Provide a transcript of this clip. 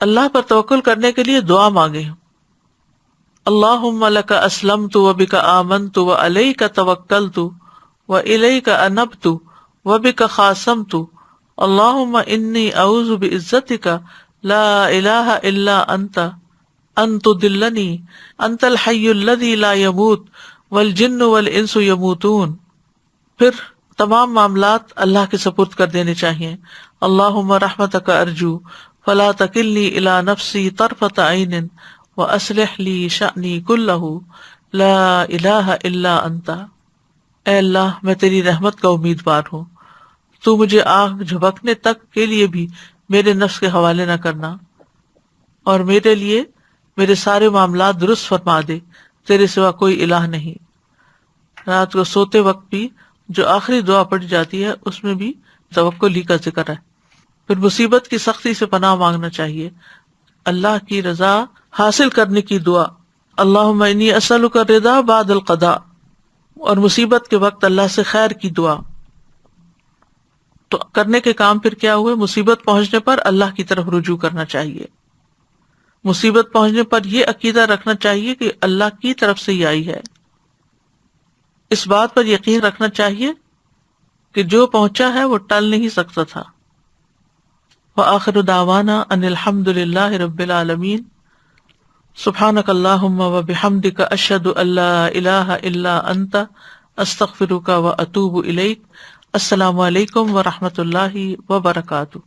اللہ پر توکل کرنے کے لیے دعا مانگے. اللہم لک اسلمت وبک آمنت وعلیک توکلت وإلیک انبت وبک خاصمت اللہم انی اعوذ بعزتک لا الہ الا انت ان تضلنی انت الحی الذی لا یموت والجن والانس یموتون. پھر تمام معاملات اللہ کے سپرد کر دینے چاہیے. اللہم رحمتک ارجو فلا تکلنی الی نفسی طرفۃ عین واصلح لی شأنی کلہ لا الہ الا انت. اے اللہ میں تیری رحمت کا امیدوار ہوں، تو مجھے آنکھ جھپکنے تک کے لیے بھی میرے نفس کے حوالے نہ کرنا، اور میرے لیے میرے سارے معاملات درست فرما دے، تیرے سوا کوئی الہ نہیں. رات کو سوتے وقت بھی جو آخری دعا پڑھی جاتی ہے اس میں بھی توکل ہی کا ذکر ہے. پھر مصیبت کی سختی سے پناہ مانگنا چاہیے. اللہ کی رضا حاصل کرنے کی دعا، اللہم انی اسألک الرضا بعد القضاء، اور مصیبت کے وقت اللہ سے خیر کی دعا. تو کرنے کے کام پھر کیا ہوئے؟ مصیبت پہنچنے پر اللہ کی طرف رجوع کرنا چاہیے. مصیبت پہنچنے پر یہ عقیدہ رکھنا چاہیے کہ اللہ کی طرف سے ہی آئی ہے. اس بات پر یقین رکھنا چاہیے کہ جو پہنچا ہے وہ ٹل نہیں سکتا تھا. وآخر دعوانا ان الحمد للہ رب العالمین. سبحانک اللہم وبحمدک اشہد ان لا الہ الا انت استغفرک واتوب الیک. السلام علیکم ورحمۃ اللہ وبرکاتہ.